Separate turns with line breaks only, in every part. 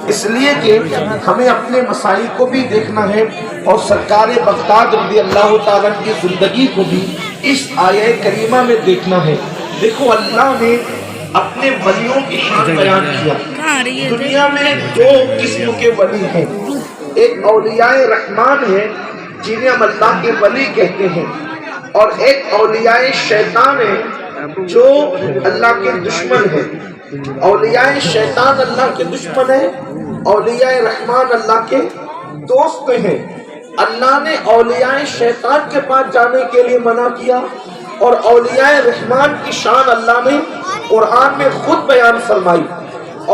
اس لیے کہ ہمیں اپنے مسائل کو بھی دیکھنا ہے اور سرکار بغداد رضی اللہ تعالیٰ کی زندگی کو بھی اس آیہ کریمہ میں دیکھنا ہے۔ دیکھو اللہ نے اپنے ولیوں کی شان بیان کیا۔ دنیا میں دو قسم کے ولی ہیں، ایک اولیاء رحمان ہے جنہیں ہم اللہ کے ولی کہتے ہیں، اور ایک اولیاء شیطان ہے جو اللہ کے دشمن ہیں۔ اولیاء شیطان اللہ کے دشمن ہیں، اولیاء رحمان اللہ کے دوست ہیں۔ اللہ نے اولیاء شیطان کے پاس جانے کے لیے منع کیا، اور اولیاء رحمان کی شان اللہ نے قرآن میں خود بیان فرمائی،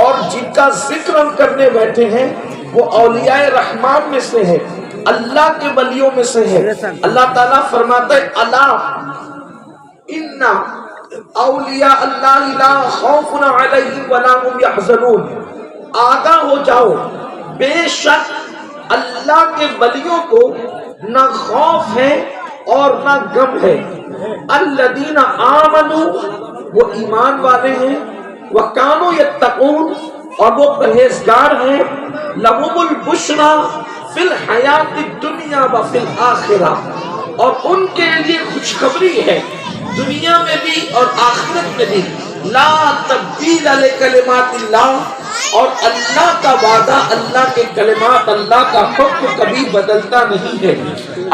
اور جن کا ذکر ہم کرنے بیٹھے ہیں وہ اولیاء رحمان میں سے ہے، اللہ کے ولیوں میں سے ہے۔ اللہ تعالیٰ فرماتا ہے الا ان اولیاء اللہ لا خوف علیہم ولا هم یحزنون، آگاہ ہو جاؤ بے شک اللہ کے ولیوں کو نہ خوف ہے اور نہ غم ہے۔ الذین آمنوا، وہ ایمان والے ہیں، وکانوا یتقون، اور وہ پرہیزگار ہیں، لہم البشری فی الحیات الدنیا وفی الآخرہ، اور ان کے لیے خوشخبری ہے دنیا میں بھی اور آخرت میں بھی۔ لا تبدیل لکلمات اللہ، اور اللہ کا وعدہ، اللہ کے کلمات، اللہ کا حکم کبھی بدلتا نہیں ہے،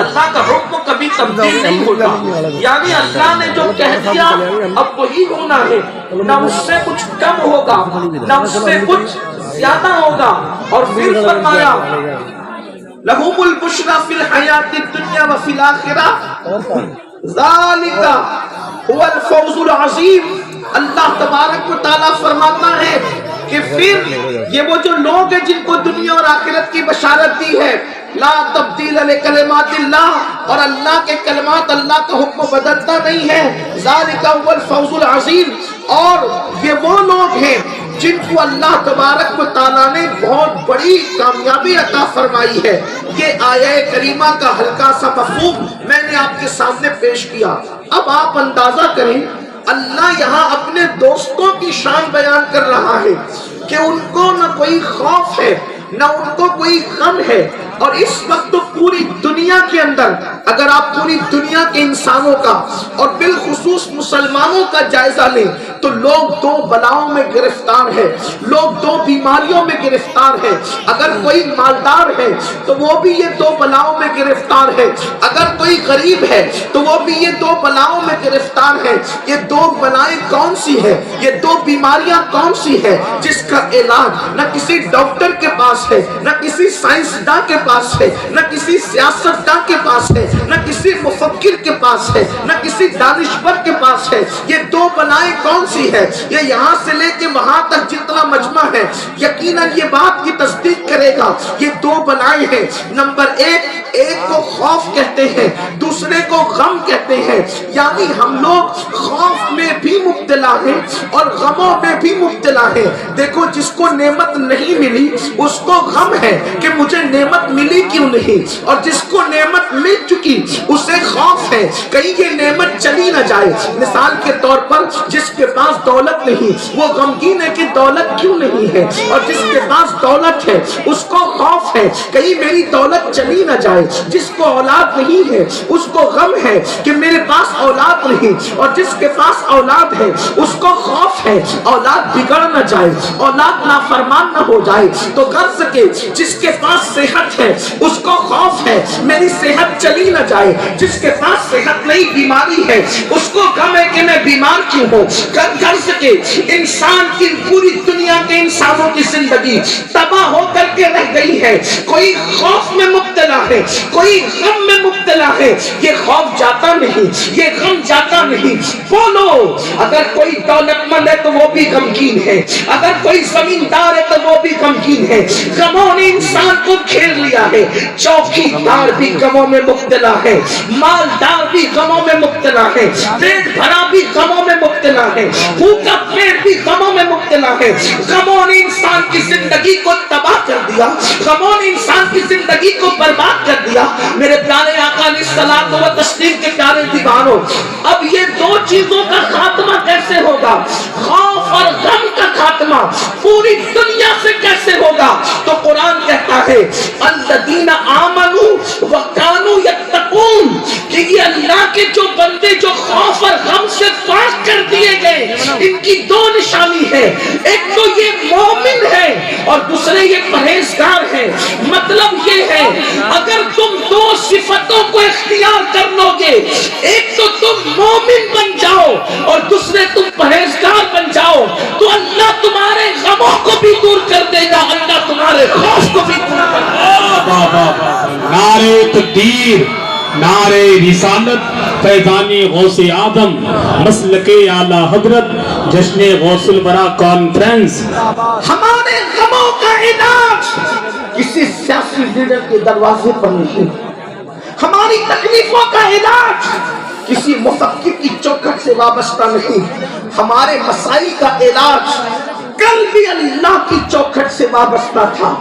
اللہ کا حکم کبھی تبدیل نہیں ہوتا۔ یعنی اللہ نے جو کہہ دیا اب وہی ہونا ہے، نہ اس سے کچھ کم ہوگا نہ اس سے کچھ زیادہ ہوگا۔ اور پھر فرمایا لہم البشری فی الحیات الدنیا وفی الآخرہ ذالک هو الفوز العظیم۔ اللہ تبارک و تعالیٰ فرماتا ہے کہ پھر یہ وہ جو لوگ ہیں جن کو دنیا اور آخرت کی بشارت دی ہے، لا تبدیل لکلمات اللہ، اور اللہ کے کلمات، اللہ کا حکم بدلتا نہیں ہے، ذالک هو الفوز العظیم۔ اور یہ وہ لوگ ہیں جن کو اللہ تبارک و تعالیٰ نے بہت بڑی کامیابی عطا فرمائی ہے۔ یہ آیہ کریمہ کا ہلکا سا مفہوم میں نے آپ کے سامنے پیش کیا۔ اب آپ اندازہ کریں، اللہ یہاں اپنے دوستوں کی شان بیان کر رہا ہے کہ ان کو نہ کوئی خوف ہے نہ ان کو کوئی غم ہے۔ اور اس وقت تو پوری دنیا کے اندر اگر آپ پوری دنیا کے انسانوں کا اور بالخصوص مسلمانوں کا جائزہ لیں تو لوگ دو بلاؤں میں گرفتار ہے، لوگ دو بیماریوں میں گرفتار ہے۔ اگر کوئی مالدار ہے تو وہ بھی یہ دو بلاؤں میں گرفتار ہے، اگر کوئی غریب ہے تو وہ بھی یہ دو بلاؤں میں گرفتار ہے۔ یہ دو بلائیں کون سی ہے، یہ دو بیماریاں کون سی ہے جس کا علاج نہ کسی ڈاکٹر کے پاس ہے، نہ کسی سائنسداں کے پاس ہے، نہ کسی سیاستداں کے پاس ہے، نہ کسی مفکر کے پاس ہے، نہ کسی دانشور کے پاس ہے۔ یہ دو بلائیں کون سی ہے؟ یہ یہاں سے لے کے وہاں تک جتنا مجمع ہے یقیناً یہ بات کی تصدیق کرے گا، یہ دو بلائیں ہیں۔ نمبر ایک کو خوف کہتے ہیں، دوسرے کو غم کہتے ہیں۔ یعنی ہم لوگ خوف میں بھی مبتلا ہیں اور غموں میں بھی مبتلا ہیں۔ دیکھو جس کو نعمت نہیں ملی اس کو غم ہے کہ مجھے نعمت ملی کیوں نہیں، اور جس کو نعمت مل چکی اسے خوف ہے کہیں یہ نعمت چلی نہ جائے۔ مثال کے طور پر جس کے پاس دولت نہیں وہ غمگین ہے کہ دولت کیوں نہیں ہے، اور جس کے پاس دولت ہے اس کو خوف ہے کہیں میری دولت چلی نہ جائے۔ جس کو اولاد نہیں ہے اس کو غم ہے کہ میرے پاس اولاد نہیں، اور جس کے پاس اولاد ہے اس کو خوف ہے اولاد بگڑ نہ جائے، اولاد نافرمان نہ ہو جائے۔ تو غرض کے جس کے پاس صحت ہے اس کو خوف ہے میری صحت چلی نہ جائے، جس کے پاس صحت نہیں بیماری ہے اس کو غم ہے کہ میں بیمار کیوں ہوں۔ غرض کے انسان کی پوری دنیا کے انسانوں کی زندگی تباہ ہو کر کے رہ گئی ہے، کوئی خوف میں مبتلا ہے، کوئی غم میں مبتلا ہے۔ یہ خوف جاتا نہیں، یہ غم جاتا نہیں۔ بولو اگر کوئی دولت مند ہے تو وہ بھی غمگین ہے، اگر کوئی زمیندار ہے تو وہ بھی غمگین ہے۔ غموں نے انسان کو گھیر لیا ہے، چوکی دار بھی غموں میں مبتلا ہے، مالدار بھی غموں میں مبتلا ہے، پیٹ بھرا بھی غموں میں مبتلا ہے، بھوکا پیٹ بھی غموں میں مبتلا ہے۔ غموں نے انسان کی زندگی کو تباہ کر دیا، غموں نے انسان کی زندگی کو برباد کر دیا۔ میرے پیارے آقا علیہ الصلوۃ والتسلیم کے پیارے دیوانوں، اب یہ دو چیزوں کا خاتمہ کیسے ہوگا؟ خوف اور غم کا خاتمہ پوری دنیا سے کیسے ہوگا؟ ہے الذین آمنوا وکانوا یتقون، کہ یہ اللہ کے جو بندے جو خوف اور غم سے پاک کر دیے گئے، ان کی دو نشانی ہے، ایک تو یہ مومن ہے اور دوسرے یہ پرہیزگار ہے۔ مطلب یہ ہے اگر تم دو صفتوں کو اختیار کر لو گے، ایک تو تم مومن بن جاؤ اور دوسرے تم پرہیزگار بن جاؤ، تو اللہ تمہارے غموں کو بھی دور کر دے گا، اللہ تمہارے خوف کو بھی دور کر دے گا۔
نعرے تکبیر، نعرے رسالت، فیضانی غوث اعظم، مسلک اعلی حضرت، جشن غوث الورا کانفرنس۔
ہمارے غموں کا علاج کسی سیاسی لیڈر کے دروازے پر نہیں، ہماری تکلیفوں کا علاج کسی مفکر کی چوکھٹ سے وابستہ نہیں، ہمارے مسائل کا علاج کل بھی اللہ کی چوکھٹ سے وابستہ تھا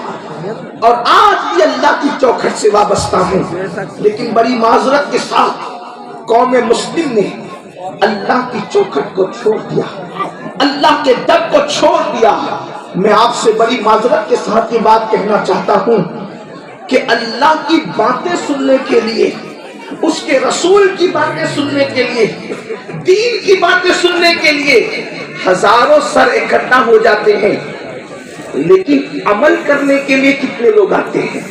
اور آج بھی اللہ کی چوکھٹ سے وابستہ ہے۔ لیکن بڑی معذرت کے ساتھ قوم مسلم نے اللہ کی چوکھٹ کو چھوڑ دیا، اللہ کے در کو چھوڑ دیا۔ میں آپ سے بڑی معذرت کے ساتھ یہ بات کہنا چاہتا ہوں کہ اللہ کی باتیں سننے کے لیے، اس کے رسول کی باتیں سننے کے لیے، دین کی باتیں سننے کے لیے ہزاروں سر اکٹھا ہو جاتے ہیں، لیکن عمل کرنے کے لیے کتنے لوگ آتے ہیں؟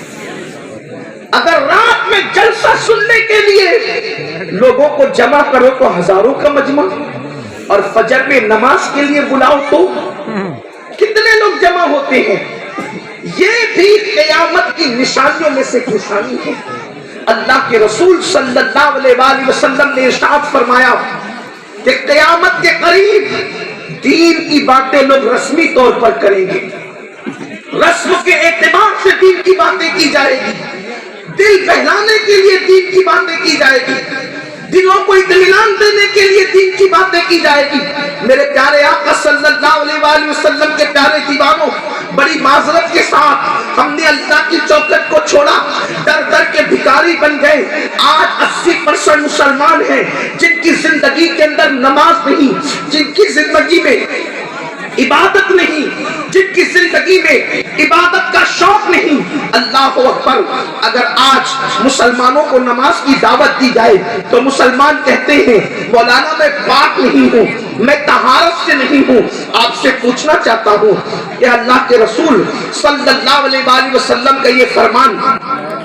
اگر رات میں جلسہ سننے کے لیے لوگوں کو جمع کرو تو ہزاروں کا مجمع، اور فجر میں نماز کے لیے بلاؤ تو کتنے لوگ جمع ہوتے ہیں؟ یہ بھی قیامت کی نشانیوں میں سے نشانی ہے۔ اللہ کے رسول صلی اللہ علیہ وآلہ وسلم نے ارشاد فرمایا کہ قیامت کے قریب دین کی باتیں لوگ رسمی طور پر کریں گے، رسم کے اعتبار سے دین کی باتیں کی جائے گی، دل بہلانے کے لیے دین کی باتیں کی جائے گی، دلوں کو اطمینان دینے کے لیے دین کی باتیں کی جائے گی۔ میرے پیارے آقا صلی اللہ علیہ وآلہ وسلم کے پیارے دیوانوں، بڑی معذرت کے ساتھ ہم نے اللہ کی چوکھٹ کو چھوڑا، در در کے بھکاری بن گئے۔ آج 80% مسلمان ہیں جن کی زندگی کے اندر نماز نہیں، جن کی زندگی میں عبادت نہیں، جن کی زندگی میں عبادت کا شوق نہیں۔ اللہ اکبر، اگر آج مسلمانوں کو نماز کی دعوت دی جائے تو مسلمان کہتے ہیں مولانا میں پاک نہیں ہوں، میں طہارت سے نہیں ہوں۔ آپ سے پوچھنا چاہتا ہوں کہ اللہ کے رسول صلی اللہ علیہ وآلہ وسلم کا یہ فرمان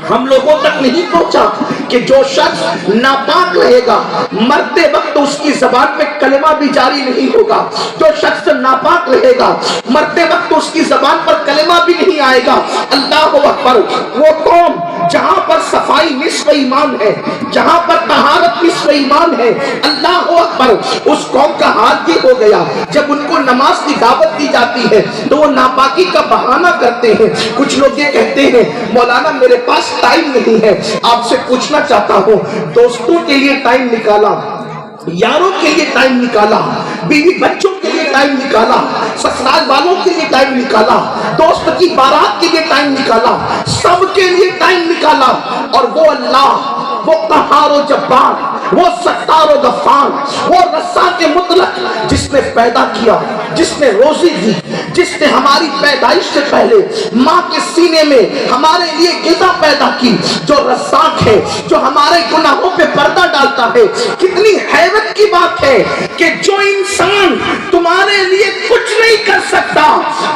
ہم لوگوں تک نہیں پہنچا کہ جو شخص ناپاک رہے گا مرتے وقت اس کی زبان میں کلمہ بھی جاری نہیں ہوگا، جو شخص ناپاک رہے گا مرتے وقت اس کی زبان پر کلمہ بھی نہیں آئے گا۔ اللہ اکبر، وہ قوم جہاں پر صفائی نصف ایمان ہے، جہاں پر طہارت نصف ایمان ہے، اللہ اکبر، اس قوم کا حال یہ ہو گیا جب ان کو نماز کی دعوت دی جاتی ہے تو وہ ناپاکی کا بہانہ کرتے ہیں۔ کچھ لوگ یہ کہتے ہیں مولانا میرے پاس ٹائم نہیں ہے۔ آپ سے پوچھنا چاہتا ہوں، دوستوں کے لیے ٹائم نکالا، یاروں کے لیے ٹائم نکالا، بیوی بچوں کے لیے ٹائم نکالا، سسرال والوں کے لیے ٹائم نکالا، دوست کی بارات کے لیے ٹائم نکالا، سب کے لیے ٹائم نکالا، اور وہ اللہ، وہ قہار و جبار، وہ ستار و غفار، وہ رزاق مطلق، جس نے پیدا کیا، جس نے روزی دی، جس نے ہماری پیدائش سے پہلے ماں کے سینے میں ہمارے لیے غذا پیدا کی، جو رزاق ہے، جو ہمارے گناہوں پہ پردہ ڈالتا ہے۔ کتنی حیرت کی بات ہے کہ جو انسان تمہارے لیے کچھ نہیں کر سکتا،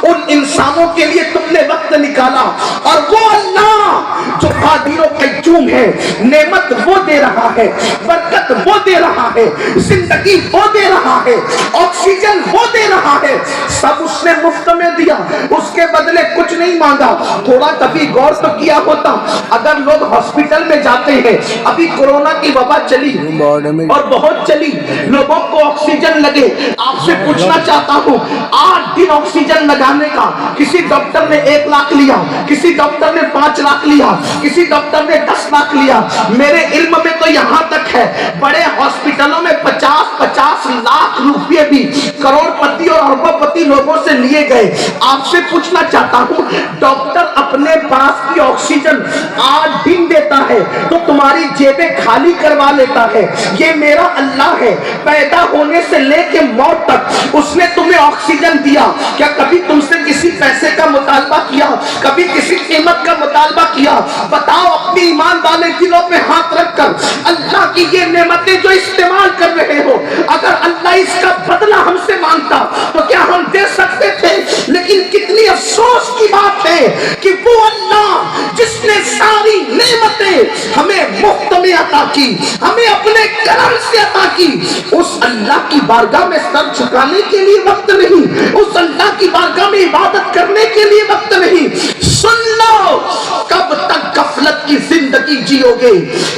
ان انسانوں کے لیے تم نے وقت نکالا، اور وہ اللہ جو قادر و قیوم ہے، نعمت وہ دے رہا ہے، برکت وہ دے رہا ہے، زندگی وہ دے رہا ہے، آکسیجن وہ دے رہا ہے، سب اس نے مفت میں دیا، اس کے بدلے کچھ نہیں مانگا۔ تھوڑا کبھی غور تو کیا ہوتا، اگر لوگ ہاسپٹل میں جاتے ہیں، ابھی کورونا کی وبا چلی اور بہت چلی، لوگوں کو آکسیجن لگے، آپ سے پوچھنا چاہتا ہوں 8 دن آکسیجن لگانے کا کسی ڈاکٹر نے 1 لاکھ لیا، کسی ڈاکٹر نے 5 لاکھ لیا، کسی ڈاکٹر نے 10 لاکھ لیا۔ میرے علم میں تو یہاں تک ہے بڑے ہاسپٹلوں میں 50-50 لاکھ روپے بھی کروڑ پتی اور اربوں پتی لوگوں سے لیے گئے۔ آپ سے پوچھنا چاہتا ہوں، ڈاکٹر اپنے پاس کی آکسیجن 8 دن دیتا ہے تو تمہاری جیبیں خالی کروا لیتا ہے۔ یہ میرا اللہ ہے، پیدا ہونے سے لے کے موت تک اس نے تمہیں آکسیجن دیا۔ کیا کبھی تم سے کسی پیسے کا مطالبہ کیا؟ کبھی کسی قیمت کا مطالبہ کیا؟ بتاؤ اپنی ایمان والے دلوں پہ ہاتھ رکھ کر، اللہ کی یہ نعمتیں جو استعمال کر رہے ہو، اگر اللہ اس کا بدلہ ہم سے مانگتا تو کیا ہم دے سکتے تھے؟ لیکن کتنی افسوس کی بات ہے کہ وہ اللہ جس نے ساری نعمتیں ہمیں مفت میں عطا کی، ہمیں اپنے کرم سے عطا کی، اس اللہ کی بارگاہ میں سر جھکانے کے لیے وقت نہیں، اس اللہ کی بارگاہ میں عبادت کرنے کے لیے وقت نہیں۔ سن لو، کب تک غفلت کی زندگی جیو گے؟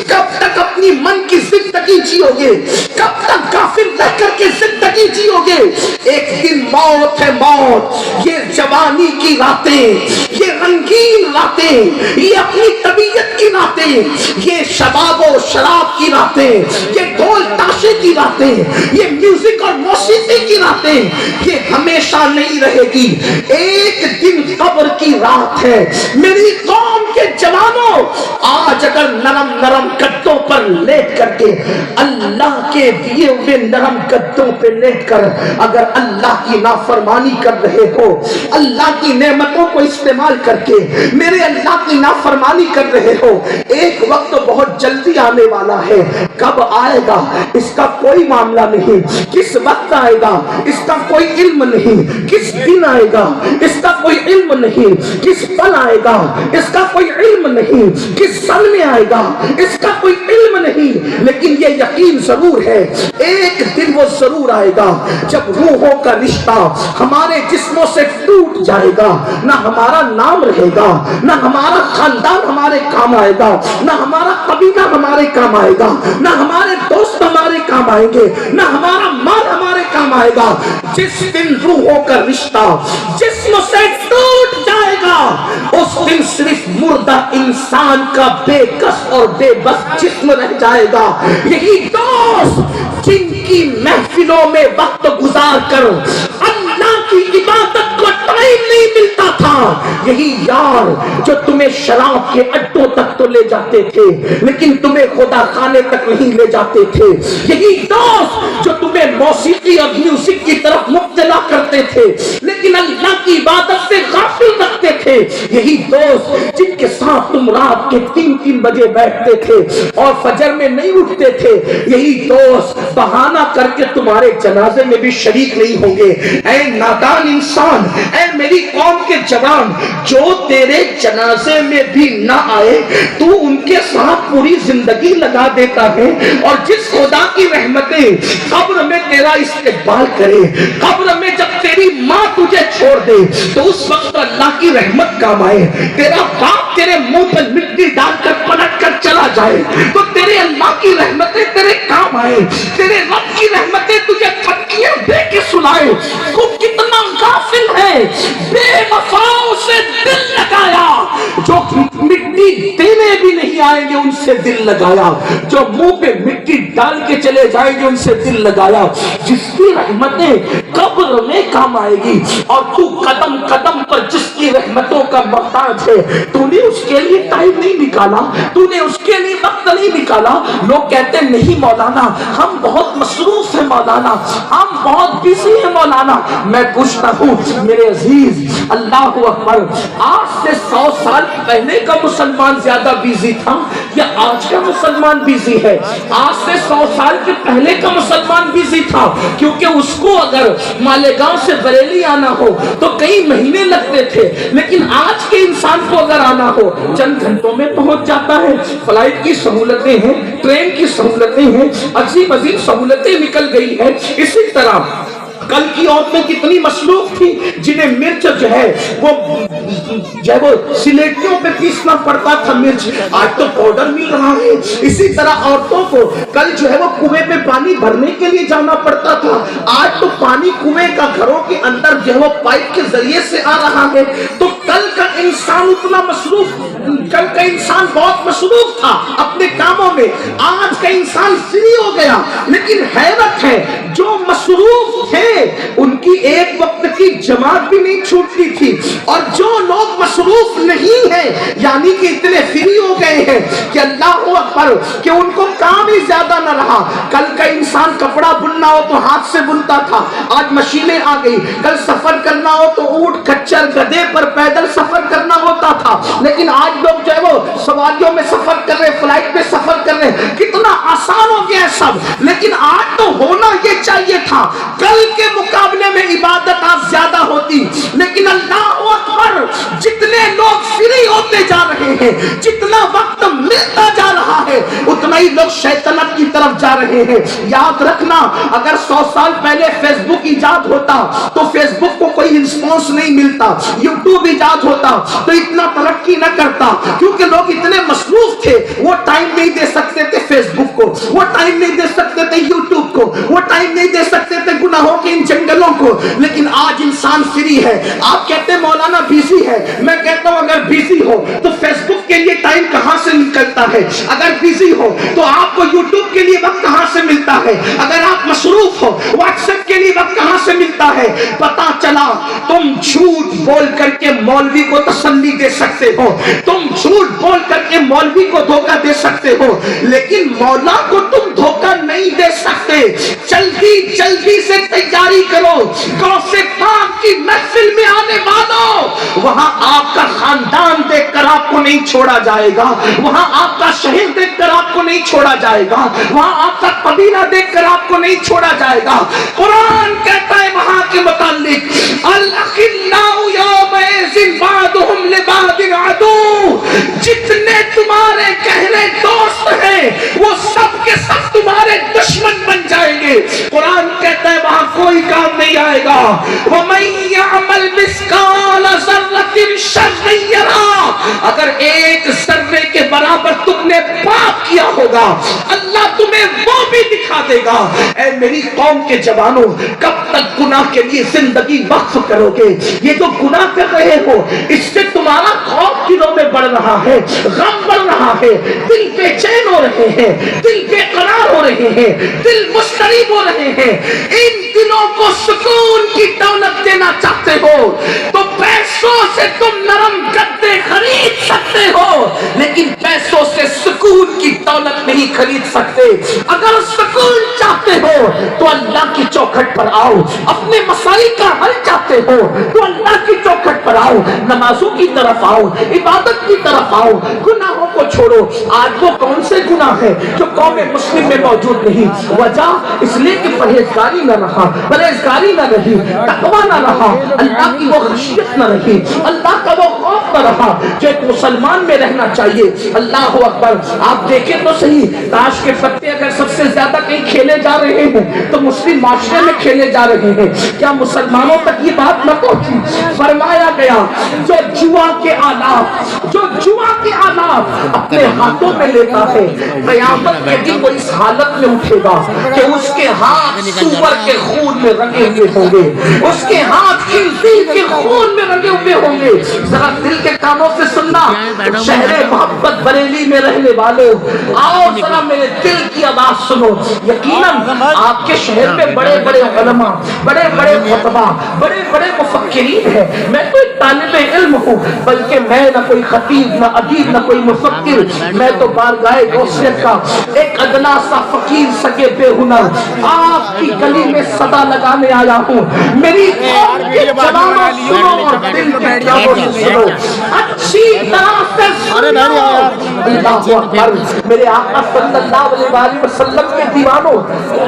کب تک اپنی من کی زندگی جیو گے؟ کب تک غافل رہ کر کے زندگی جیو گے؟ ایک دن موت ہے، موت۔ یہ جوانی کی راتیں، یہ رنگین راتیں، یہ اپنی طبیعت کی راتیں، یہ شباب و شراب کی راتیں، یہ ڈھول تاشے کی راتیں، یہ میوزک اور موسیقی کی راتیں، یہ ہمیشہ نہیں رہے گی۔ ایک دن قبر کی رات ہے۔ میری قوم کے جوانوں، آج اگر نرم نرم گدوں پر لیٹ کر کے، اللہ کے دیے ہوئے نرم گدوں پہ لیٹ کر اگر اللہ کی نافرمانی کر رہے ہو، اللہ کی نعمتوں کو استعمال کر کے میرے اللہ کی نافرمانی کر رہے ہو، ایک وقت بہت جلدی آنے والا ہے۔ کب آئے گا اس کا کوئی معاملہ نہیں، کس وقت آئے گا اس کا کوئی علم نہیں، کس دن آئے گا اس کا کوئی علم نہیں، کس پل آئے گا اس کا کوئی علم نہیں، کس سن میں آئے گا اس کا کوئی علم نہیں، لیکن یہ یقین ضرور ہے ایک دن وہ ضرور آئے گا جب روحوں کا رشتہ ہمارے جسموں سے ٹوٹ جائے گا، نہ ہمارا نام رہے گا، نہ ہمارا خاندان ہمارے کام آئے گا، نہ ہمارا قبیلہ ہمارے کام آئے گا، نہ ہمارے دوست ہمارے کام آئیں گے، نہ ہمارا مال ہمارے کام آئے گا۔ جس دن روحوں کا رشتہ جسم سے ٹوٹ جائے گا، اس دن صرف مردہ انسان کا بے کس اور بے بس جسم رہ جائے گا۔ یہی دوست جن کی محفلوں میں وقت گزار کر اللہ کی عبادت کو ٹائم نہیں ملتا تھا، یہی یار جو تمہیں شراب کے اڈوں تک تو لے جاتے تھے لیکن تمہیں خدا خانے تک نہیں لے جاتے تھے، یہی دوست جو تمہیں موسیقی اور میوزک کی طرف مبتلا کرتے تھے لیکن اللہ کی عبادت سے غافل رکھتے تھے، یہی دوست جن کے ساتھ تم رات کے 3 بجے بیٹھتے تھے اور فجر میں نہیں اٹھتے تھے، یہی دوست بہانہ کر کے تمہارے جنازے میں بھی شریک نہیں ہوں گے۔ اے نادان انسان، اے میری قوم کے جوان، جو تیرے جنازے میں بھی نہ آئے تو ان کے ساتھ پوری زندگی لگا دیتا ہے، اور جس خدا کی رحمتیں قبر میں تیرا استقبال کرے، قبر میں جب تیری ماں تجھے چھوڑ دے تو اس وقت اللہ کی رحمت کام آئے، تیرا باپ تیرے منہ پر مٹی ڈال کر پلٹ کر چلا جائے تو تیرے اللہ کی رحمتیں تیرے کام آئے، تیرے رب کی رحمتیں تجھے پھٹکیاں دے کے سنائے۔ تو کتنا غافل ہے، بے وفاؤں سے دل لگایا، جو مٹی دینے بھی نہیں آئیں گے ان سے دل لگایا، جو منہ پہ مٹی ڈال کے چلے جائیں گے ان سے دل لگایا، جس کی رحمتیں قبر میں کام آئے گی، اور تو قدم قدم پر جس کی رحمتوں کا محتاج ہے، تو نے اس کے لیے ٹائم نہیں نکالا، تو نے اس کے لیے وقت نہیں نکالا۔ لوگ کہتے ہیں نہیں مولانا ہم بہت مصروف ہیں، مولانا ہم بہت بزی ہیں، مولانا۔ میں پوچھتا ہوں میرے عزیز، اللہ اکبر، آج سے 100 سال پہلے کا مسلمان زیادہ بزی تھا یا آج کا مسلمان بزی ہے؟ آج سے 100 سال کے پہلے کا مسلمان بزی تھا، کیونکہ اس کو اگر مالیگاؤں سے بریلی آنا ہو تو کئی مہینے لگتے تھے، لیکن آج کے انسان کو اگر آنا ہو چند گھنٹوں میں پہنچ جاتا ہے۔ فلائٹ کی سہولتیں ہیں، ٹرین کی سہولتیں ہیں، عجیب عجیب سہولتیں نکل گئی ہیں۔ اسی طرح کل کی عورتیں کتنی مصروف تھی جنہیں مرچ جو ہے وہ سلیٹیوں پہ پیسنا پڑتا تھا مرچ، آج تو پاؤڈر مل رہا ہے۔ اسی طرح عورتوں کو کل جو ہے وہ کنویں پہ پانی بھرنے کے لیے جانا پڑتا تھا، آج تو پانی کنویں کا گھروں کے اندر جو ہے وہ پائپ کے ذریعے سے آ رہا ہے۔ تو کل کا انسان اتنا مصروف، کل کا انسان بہت مصروف تھا اپنے کاموں میں، آج کا انسان فری ہو گیا۔ لیکن حیرت ہے جو مصروف تھے ان کی ایک وقت کی جماعت بھی نہیں چھوٹتی تھی، اور جو لوگ مصروف نہیں ہیں یعنی کہ اتنے فری ہو گئے ہیں کہ اللہ اکبر کہ ان کو کام ہی زیادہ نہ رہا۔ کل کا انسان کپڑا بننا ہو تو ہاتھ سے بنتا تھا، آج مشینیں آ گئی۔ کل سفر کرنا ہو تو اونٹ کچر گدھے پر پیدل سفر کرنا ہوتا تھا، لیکن آج لوگ جو ہے وہ سواریوں میں سفر کر رہے, فلائٹ میں سفر کر رہے, کتنا آسان ہو گیا ہے سب. لیکن آج تو ہونا یہ چاہیے تھا, کل کے مقابلے میں عبادت آج زیادہ ہوتی. لیکن اللہ اکبر, جتنے لوگ فری ہوتے جا رہے ہیں, جتنا وقت ملتا جا رہا ہے, اتنا ہی لوگ شیطنت کی طرف جا رہے ہیں. یاد رکھنا, اگر 100 سال پہلے فیس بک ایجاد ہوتا تو فیس بک کو کوئی رسپانس نہیں ملتا, یوٹیوب ایجاد ہوتا تو اتنا ترقی نہ کرتا, کیونکہ لوگ اتنے مصروف تھے, وہ ٹائم نہیں دے سکتے تھے فیس بک کو, وہ ٹائم نہیں دے سکتے تھے یوٹیوب کو, وہ ٹائم نہیں دے سکتے تھے گناہوں کے ان جنگلوں کو. لیکن آج انسان فری ہے. آپ کہتے ہیں مولانا بیزی ہے, میں کہتا ہوں اگر بیزی ہو تو فیس بک کے لیے ٹائم کہاں سے نکلتا ہے؟ اگر بیزی ہو تو آپ کو یوٹیوب کے لیے وقت کہاں سے ملتا ہے؟ اگر آپ مصروف ہو واٹس ایپ کے لیے وقت کہاں سے ملتا ہے؟ پتا چلا تم جھوٹ بول کر کے مولوی کو تسلی دے سکتے ہو, تم جھوٹ بول کر کے مولوی کو دھوکہ دے سکتے ہو, لیکن مولا کو تم دھوکہ نہیں دے سکتے. جلدی جلدی سے تیاری کرو, غوث پاک کی محفل میں آنے والوں, وہاں آپ کا خاندان دیکھ کر آپ کو نہیں چھوڑا جائے گا, وہاں آپ کا شہر دیکھ کر آپ کو نہیں چھوڑا جائے گا, وہاں آپ کا قبیلہ دیکھ کر آپ کو نہیں چھوڑا جائے گا. قرآن کہتا ہے وہاں کے متعلق, الاخلاء یومئذ بعضهم لبعض عدو, جتنے تمہارے گہرے دوست ہیں وہ سب کے سب تمہارے دشمن بن جائیں گے. قرآن کہتا ہے وہاں کوئی کام نہیں آئے گا. وَمَن يَعْمَلْ مِثْقَالَ ذَرَّةٍ شَرًّا يَرَهُ, اگر ایک ذرے کے برابر تم نے پاپ کیا ہوگا اللہ تمہیں وہ بھی دکھا دے گا. اے میری قوم کے جوانوں, کب تک گناہ کے لیے زندگی وقف کرو گے؟ یہ جو گناہ کر رہے ہو اس سے تمہارا خوف دلوں میں بڑھ رہا ہے, غم بڑھ رہا ہے, دل بے چین ہو رہے ہیں, دل بے قرار ہو رہے ہیں, دل مضطرب ہو رہے ہیں. ان دلوں کو سکون کی دولت دینا چاہتے ہو تو پیسوں سے تم نرم گدے خرید سکتے ہو, لیکن پیسوں سے سکون کی دولت نہیں خرید سکتے. اگر سکون چاہتے ہو تو اللہ کی چوکھٹ پر آؤ, اپنے مسائل کا حل چاہتے ہو تو اللہ کی چوکھٹ پر آؤ, نمازوں کی طرف آؤ, عبادت کی طرف آؤ, گناہوں کو چھوڑو. آج وہ کون سے گناہ ہیں جو قوم مسلم میں موجود نہیں؟ وجہ اس لیے کہ پرہیزگاری نہ رہا, پرہیزگاری نہ رہی, تقویٰ نہ رہا, اللہ کی وہ خشیت نہ رہی, اللہ کا وہ خوف نہ رہا جو ایک مسلمان میں رہنا چاہیے. اللہ اکبر. آپ دیکھیں تو صحیح, تاش کے پتے اگر سب سے زیادہ کہیں کھیلے جا رہے ہیں تو مسلم معاشرے میں کھیلے جا رہے ہیں. کیا مسلمانوں تک یہ بات نہ پہنچی؟ فرمایا گیا جو جوا کے آلات, جو جوا کے آلات اپنے ہاتھوں میں لیتا ہے قیامت کے دن وہ اس حالت میں اٹھے گا کہ اس کے ہاتھ سور کے خون میں رنگے ہوئے ہوں گے, اس کے ہاتھ خنزیر کے خون میں رنگے ہوئے ہوں گے. ذرا دل کے کانوں سے سننا, شہر محبت بریلی میں رہنے والوں, آؤ ذرا میرے دل کی آواز سنو. یقیناً آپ کے شہر میں بڑے بڑے علماء, بڑے بڑے خطبہ, بڑے بڑے مفکرین ہیں. میں تو ایک طالب علم ہوں, بلکہ میں نہ کوئی خطیب, نہ ادیب, نہ کوئی مفکر, میں تو بارگاہ غوثیت کا ایک ادنا سا فقیر سگے بے ہنر آپ کی گلی میں صدا لگانے آیا ہوں. میری قوم کے جوانوں سنو اور دل کے کانوں سے سنو, اچھی طرح سے سنو. اللہ اکبر. میرے آقا صلی اللہ علیہ وسلم کے دیوانوں,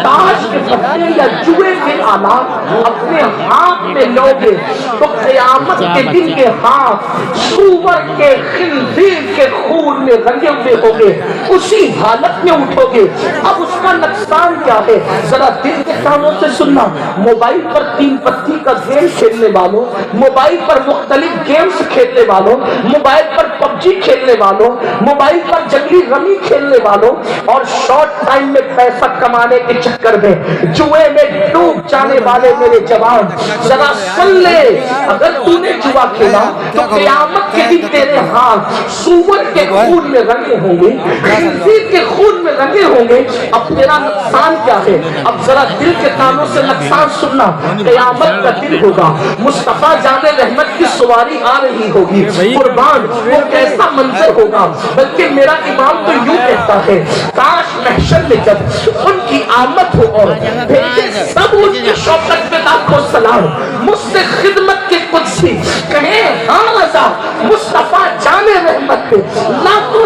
تاش کے پتے یا جوئے کے آلات اپنے ہاتھ میں لوگے تو قیامت کے دن کے ہاتھ سور کے خنزیر کے خون میں رنگے ہوئے ہوں گے, اسی حالت میں اٹھو گے. اب اس کا نقصان کیا ہے؟ ذرا دل کے کانوں سے سننا. موبائل پر 3 پتی کا گیم کھیلنے والوں, موبائل پر مختلف گیمز کھیلنے والوں, موبائل پر PUBG کھیلنے والوں, موبائل پر جنگلی رمی کھیلنے والوں اور شارٹ ٹائم میں پیسہ کمانے کے چکر میں جوئے میں ڈوب جانے والے میرے جوان, ذرا سن لے. اگر تو نے جوا کھیلا تو قیامت کے دن تیرے ہاتھ سور کے خون میں رنگے ہوں گے, خنزیر کے خون میں رنگے ہوں گے. اب تیرا نقصان کیا ہے؟ اب ذرا دل کے کانوں سے نقصان سننا. قیامت کا دن ہوگا, مصطفیٰ جان رحمت کی سواری آ رہی ہوگی, قربان وہ کیسا منظر ہوگا. بلکہ میرا امام تو یوں کہتا ہے, کاش محشر میں جب ان کی آمد ہو اور بھیجے سب ان کی شوکت پہ لاکھوں سلام, مجھ سے خدمت کے قدسی کہیں ہاں رضا مصطفیٰ جان رحمت پہ لاکھوں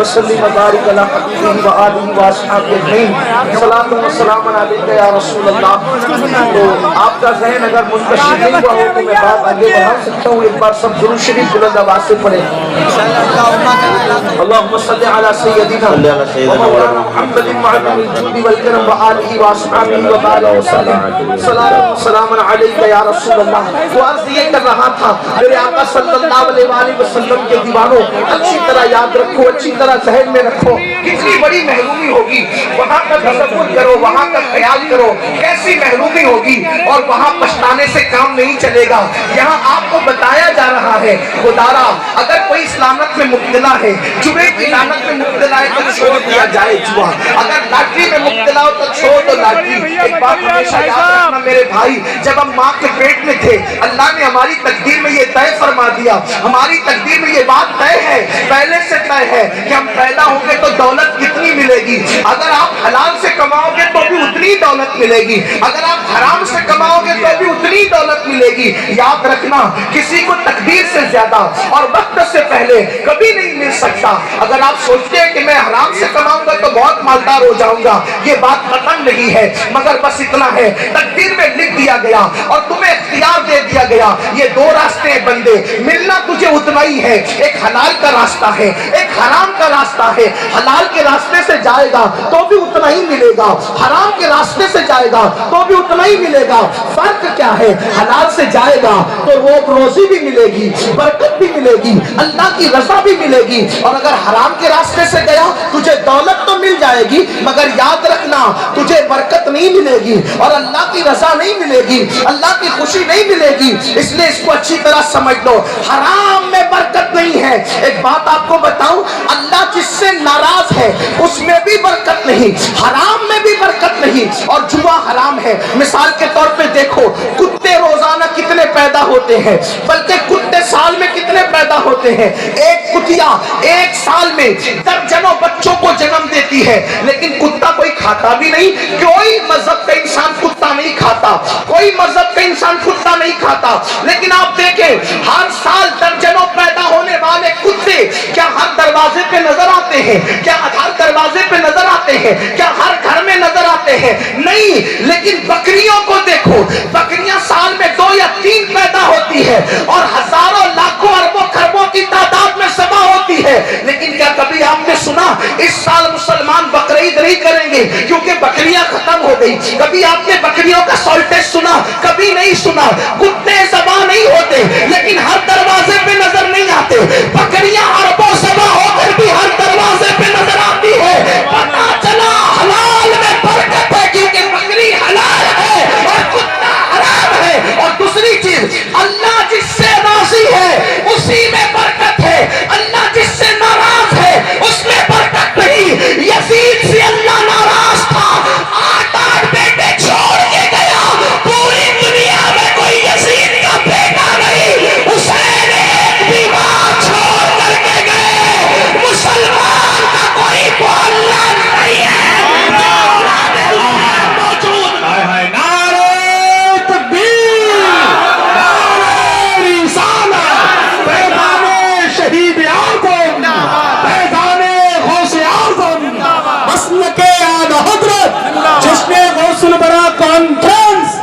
وسلم وبارك على حبيبه وآله وأصحابه أجمعين صلاۃ و سلام علیک یا رسول اللہ. تو آپ کا ذہن اگر منتشر نہیں ہوا ہو تو میں بات آگے بڑھا سکتا ہوں. ایک بار سب درود شریف بلند آواز سے پڑھیں. اللهم صل على سيدنا ومولانا محمد وعلى الجود والكرم وآله وأصحابه وبارك وسلم صلاۃ و سلام علیک یا رسول اللہ. تو عرض یہ کر رہا تھا میرے آقا صلی اللہ علیہ وآلہ وسلم کے دیوانوں اچھی طرح یاد رکھو, اچھی طرح ذہن میں رکھو, کتنی بڑی محرومی ہوگی. وہاں کا تصور کرو, وہاں کا خیال کرو, کیسی محرومی ہوگی. اور وہااں پچھتانے سے کام نہیں چلے گا. یہاں آپ کو بتایا جا رہا ہے خدارا اگر کوئی اسلامت میں مبتلا ہے, جوئے کی لعنت میں مبتلا ہے تو چھوڑ دیا جائے جوا. اگر لاٹری میں مبتلا ہو تو چھوڑ دو لاٹری. ایک بات ہمیشہ یاد رکھنا میرے بھائی, جب ہم ماں کے پیٹ میں تھے اللہ نے ہماری تقدیر میں یہ طے فرما دیا, ہماری تقدیر میں یہ بات طے ہے, پہلے سے طے ہے کہ ہم پیدا ہوں گے تو دولت کتنی ملے گی. اگر آپ حلال سے کماؤ گے تو بھی اتنی دولت ملے گی, اگر آپ حرام سے کماؤ گے تو بھی اتنی دولت ملے گی. یاد رکھنا کسی کو تقدیر سے زیادہ اور وقت سے پہلے کبھی نہیں مل سکتا. اگر آپ سوچتے ہیں کہ میں حرام سے کماؤں گا تو بہت مالدار ہو جاؤں گا, یہ بات ختم نہیں ہے. مگر بس اتنا ہے تقدیر میں لکھ دیا گیا اور تمہیں اختیار دے دیا گیا. یہ دو راستے ہیں بندے, ملنا تجھے اتنا ہی ہے. ایک حلال کا راستہ ہے, ایک حرام کا راستہ ہے. حلال کے راستے سے جائے گا تو بھی اتنا ہی ملے گا, حرام کے راستے سے جائے گا تو بھی اتنا ہی ملے گا. فرق کیا ہے, حلال سے جائے گا تو وہ روزی بھی ملے گی, برکت بھی ملے گی, اللہ کی رضا بھی ملے گی. اور اگر حرام کے راستے سے گیا تجھے دولت تو مل جائے گی مگر یاد رکھنا تجھے برکت نہیں ملے گی اور اللہ کی رضا نہیں ملے گی, اللہ کی خوشی نہیں ملے گی. اس لیے اس کو اچھی طرح سمجھ لو, حرام میں برکت نہیں ہے. ایک بات آپ کو بتاؤں, اللہ جس سے ناراض ہے اس میں بھی برکت نہیں, حرام میں بھی برکت نہیں. اور جوا حرام ہے. مثال کے طور پہ دیکھو کتے روزانہ کتنے پیدا ہوتے ہیں, بلکہ کتے سال میں کتنے پیدا ہوتے ہیں. ایک کتیا ایک سال میں درجنوں بچوں کو جنم دیتی ہے, لیکن کتا کوئی کھاتا بھی نہیں. کوئی مذہب کا انسان کتا نہیں کھاتا, کوئی مذہب کا انسان کتا نہیں کھاتا. لیکن آپ دیکھیں ہر سال درجنوں پیدا ہونے والے کتے کیا ہر دروازے پہ نظر آتے ہیں, کیا ہر دروازے پہ نظر آتے ہیں, کیا ہر گھر میں نظر آتے ہیں؟ نہیں. لیکن بکریوں کو دیکھو, بکریاں سال میں 2 یا 3 پیدا ہوتی ہے اور ہزاروں لاکھوں اربوں خربوں کی تعداد میں ذبح ہوتی ہے. لیکن کیا کبھی آپ نے سنا اس سال مسلمان بقرعید نہیں کریں گے کیونکہ بکریاں ختم ہو گئی؟ کبھی آپ نے بکریوں کا سالٹیج سنا؟ کبھی نہیں سنا. کتے ذبح نہیں ہوتے لیکن ہر دروازے پہ نظر نہیں آتے. بکریاں اربوں ذبح ہو کر بھی ہر دروازے پہ نظر آتی ہے. پتہ چلا حلال میں برکت ہے کیونکہ بکری حلال ہے اور کتا حرام ہے. اور دوسری چیز, اللہ جس سے راضی ہے اسی میں برکت ہے, اللہ جس سے ناراض ہے اس میں برکت نہیں. یزید سے اللہ ناراض تھا, 8 بیٹے چھوڑ کے گیا. پوری دنیا میں کوئی یزید کا بیٹا نہیں. حسین ایک بھی ماں چھوڑ کر کے گئے. مسلمان کا کوئی محلہ نہیں ہے موجود.
نعرہ تکبیر, نعرہ رسالت, پیغام شہید اعظم, پیغام غوث اعظم, مسلک اعلی حضرت, جشن غوث البرا کانفرنس.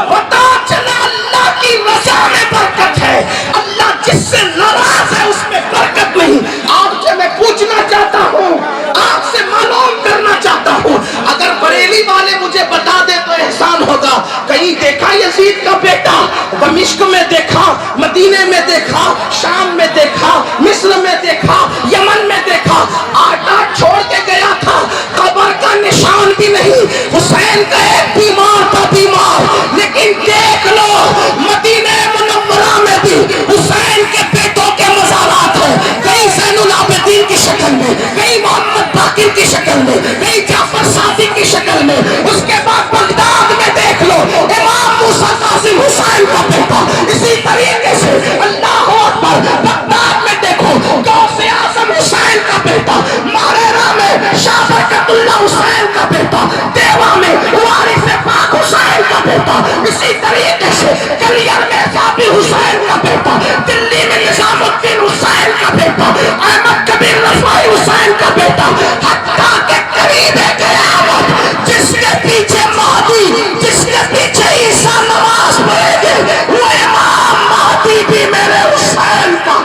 پتا چلا اللہ کی رضا میں برکت ہے, اللہ جس سے ناراض ہے اس میں برکت نہیں. آپ سے میں پوچھنا چاہتا ہوں, آپ سے معلوم کرنا چاہتا ہوں, اگر بریلی والے مجھے بتا دے تو احسان ہوگا. کہیں دیکھا یزید کا بیٹا؟ دمشق میں دیکھا, مدینے میں دیکھا, شام میں دیکھا, مصر میں دیکھا, یمن میں دیکھا. آٹا چھوڑ کے گیا تھا, قبر کا نشان بھی نہیں. حسین کا ایک بیمار تھا بیمار, لیکن دیکھ لو مدینہ منورہ میں بھی حسین کے بیٹوں کے مزارات ہیں. کئی زین العابدین کی شکل میں, کئی محمد باقر کی شکل میں, کئی جعفر صادق کی شکل میں. اس کے بعد بغداد میں دیکھ لو امام موسیٰ کاظم حسین کا بیٹا. اسی طریقے سے اللہ اکبر بغداد میں دیکھو غوث اعظم حسین کا بیٹا, ماریرا میں شاہ برکت اللہ حسین کا بیٹا, دیوا میں وارث پاک حسین کا بیٹا. اسی طریقے سے
سے کلیئر میں صابر حسین کا بیٹا، دلی میں نظام الدین حسین کا بیٹا، احمد کبیر رفاعی حسین کا بیٹا، حتیٰ کہ قریب قیامت جس کے پیچھے مہدی، جس کے پیچھے عیسیٰ نماز پڑھیں گے، وہ امام مہدی بھی میرے حسین کا۔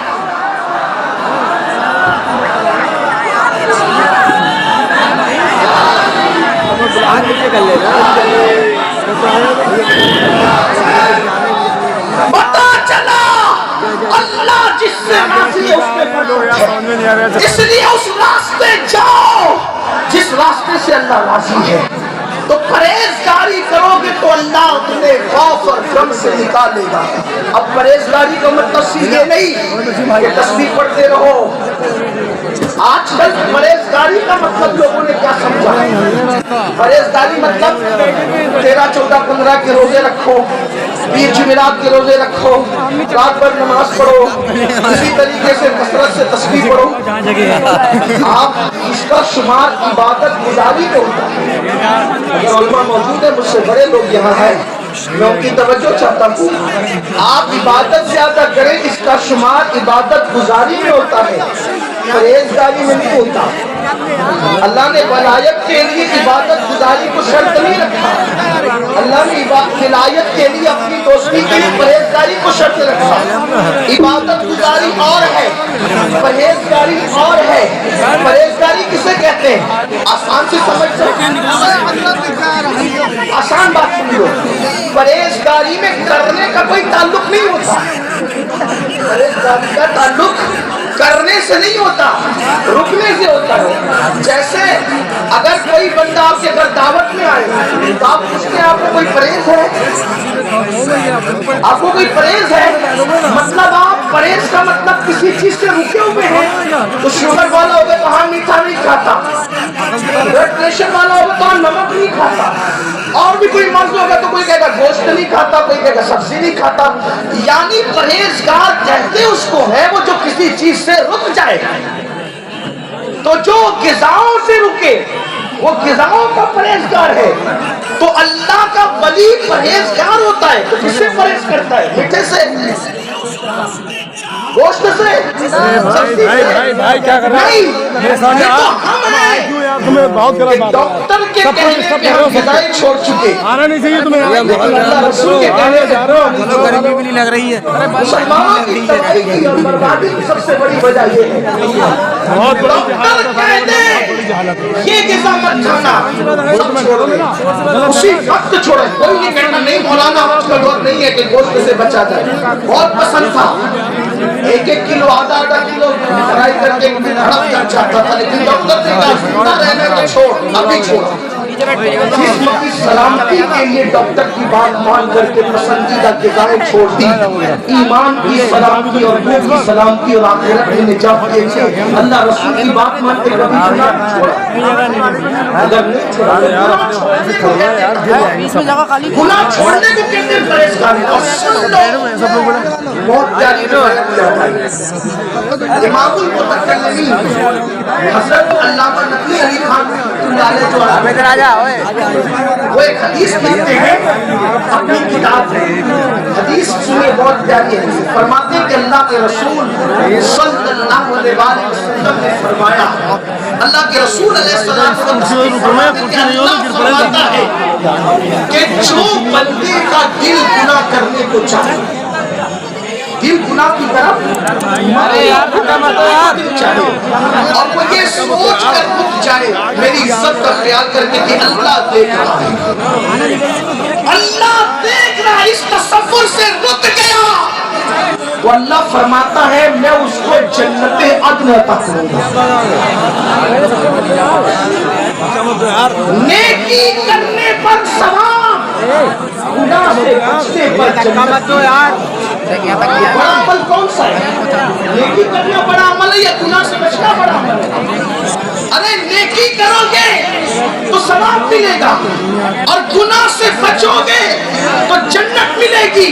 پتا چلا اللہ جس سے راضی ہے اس پہ برکت ہے، اس لیے اس راستے جاؤ جس راستے سے اللہ راضی ہے۔ تو پرہیزگاری کرو گے تو اللہ تمہیں خوف اور غم سے نکالے گا۔ اب پرہیزگاری کا مطلب صرف یہ نہیں کہ تسبیح پڑھتے رہو۔ آج کل پرہیزگاری کا مطلب لوگوں نے کیا سمجھا؟ پرہیزگاری مطلب 13، 14، 15 کے روزے رکھو، 20 جمعرات کے روزے رکھو، رات بھر نماز پڑھو، اسی طریقے سے کثرت سے تسبیح پڑھو۔ آپ اس کا شمار عبادت گزاری کو ہوتا ہے۔ اگر علماء موجود ہیں، مجھ سے بڑے لوگ یہاں ہیں، میں ان کی توجہ چاہتا ہوں۔ آپ عبادت زیادہ کریں، اس کا شمار عبادت گزاری میں ہوتا ہے، پرہیزگاری میں نہیں ہوتا۔ اللہ نے ولایت کے لیے عبادت گزاری کو شرط نہیں رکھا، اللہ نے ولایت کے لیے اپنی دوستی کے لیے پرہیزگاری کو شرط رکھا۔ عبادت گزاری اور ہے، پرہیزگاری اور ہے۔ پرہیزگاری کسے کہتے ہیں؟ آسان سے سمجھ سکتے، آسان بات سن لو۔ پرہیزگاری میں کرنے کا کوئی تعلق نہیں ہوتا، پرہیزگاری کا تعلق کرنے سے نہیں ہوتا، رکنے سے ہوتا ہے۔ جیسے اگر کوئی بندہ آپ کے گھر دعوت میں آئے تو آپ پوچھتے ہیں آپ کو کوئی پرہیز ہے؟ آپ کو کوئی پرہیز ہے؟ مطلب آپ پرہیز کا مطلب کسی چیز سے رکے ہوئے ہیں۔ تو شوگر والا ہوگا تو ہاں میٹھا نہیں کھاتا، بلڈ پریشر والا ہوگا تو ہاں نمک نہیں کھاتا، اور بھی کوئی مرض ہوگا تو کوئی کہے گا گوشت نہیں کھاتا، کوئی کہے گا سبزی نہیں کھاتا۔ یعنی پرہیزگار کہتے اس کو ہے وہ جو کسی چیز سے رک جائے۔ تو جو غذاؤں سے رکے وہ غذاؤں کا پرہیزگار ہے۔ تو اللہ کا ولی پرہیزگار ہوتا ہے۔ تو کس سے پرہیز کرتا ہے؟ میٹھے سے، گوشت سے، سبزی سے نہیں۔ یہ تو ہم ہیں، ڈاکٹر کے کہنے پہ ہم غذائیں چھوڑ چکے، اللہ رسول کے کہنے
گرمی بھی نہیں لگ رہی ہے۔
مسلمانوں کی تباہی کی اور بربادی کی سب سے بڑی وجہ یہ ہے۔ ڈاکٹر کہتے یہ غذا مت کھانا، سب چھوڑو، اسی وقت چھوڑے۔ کوئی نہیں کہتا نہیں مولانا آج کا دور نہیں ہے کہ گوشت سے بچا جائے، بہت پسند تھا، 1 کلو آدھا کلو فرائی کر کے ہڑپ کر چاہتا تھا، لیکن ڈاکٹر نے کہا زندہ رہنے کو چھوڑ، ابھی چھوڑا۔ جسم کی سلامتی کے لیے ڈاکٹر کی بات مان کر کے پسندیدہ غذائیں چھوڑ دی، ایمان کی سلامتی اور روح کی سلامتی اور آخرت کی نجات کے لیے اللہ رسول کی بات مان کے کبھی گناہ نہیں چھوڑا۔ اگر نہیں چھوڑا گناہ چھوڑنے کو کہتے ہیں پرہیزگاری۔ اور سن لو بہت پیاری روایت کیا ہے، امام المتکلمین حضرت علامہ نقوی علی خان جو وہ ایک حدیث لکھتے ہیں اپنی کتاب میں۔ حدیث سنیے، بہت پیاری ہے۔ فرماتے ہیں کہ اللہ کے رسول صلی اللہ علیہ وسلم نے فرمایا، اللہ کے رسول علیہ السلام فرماتے ہیں کہ اللہ فرماتا ہے کہ جو بندے کا دل گناہ کرنے کو چاہے، دل گناہ کی طرف چاہے اور وہ یہ سوچ کر رک جائے میری عزت کا خیال کر کے کہ اللہ دیکھ رہا ہے، اللہ دیکھ رہا ہے، اس تصور سے رک گیا تو اللہ فرماتا ہے میں اس کو جنت عدن عطا کروں گا۔ نیکی کرنے پر ثواب، گناہ سے بچنے پر جنت۔ بڑا عمل کون سا ہے؟ نیکی کرنا بڑا عمل ہے یا گناہ سے بچنا بڑا عمل ہے؟ ارے نیکی کرو گے تو ثواب ملے گا اور گناہ سے بچو گے تو جنت ملے گی۔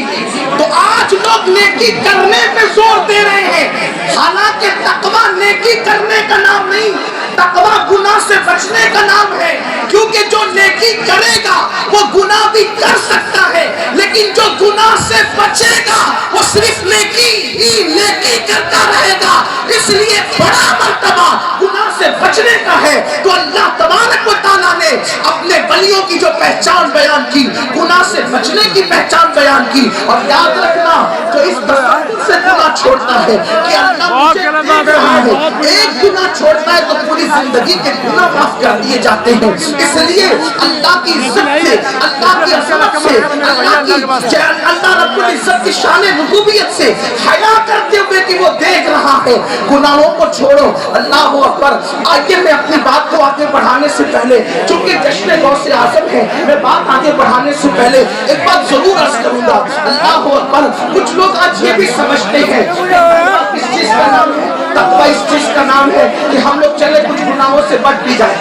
تو آج لوگ نیکی کرنے پہ زور دے رہے ہیں، حالانکہ تقویٰ نیکی کرنے کا نام نہیں، تقویٰ گناہ سے بچنے کا نام ہے۔ کیونکہ جو نیکی کرے گا وہ گناہ بھی کر سکتا ہے، لیکن لیکن جو گناہ سے بچے گا وہ صرف نیکی ہی نیکی کرتا رہے گا. اس لیے بڑا مرتبہ گناہ سے بچنے کا ہے. تو اللہ تبارک و تعالیٰ نے اپنے ولیوں کی جو پہچان بیان کی, گناہ سے بچنے کی پہچان بیان کی. اور یاد رکھنا, جو اس تصور سے گناہ چھوڑتا ہے کہ اللہ مجھے دیکھ رہا ہے, ایک گناہ چھوڑتا ہے تو پوری زندگی کے گناہ معاف کر دیے جاتے ہیں. اس لیے اللہ کی عزت سے, اللہ کی عظمت سے, اللہ رب العزت کی شان ربوبیت سے حیا کرتے ہوئے کہ وہ دیکھ رہا ہے, گناہوں کو چھوڑو. اللہ اکبر. آگے میں اپنی بات کو آگے بڑھانے سے پہلے, چونکہ جشن غوث اعظم ہے, میں بات آگے بڑھانے سے پہلے ایک بات ضرور عرض کروں گا. اللہ اکبر. کچھ لوگ آج یہ بھی سمجھتے ہیں کہ اس چیز کا نام ہے تقویٰ, اس چیز کا نام ہے کہ ہم لوگ چلے کچھ گناہوں سے بچ بھی جائیں.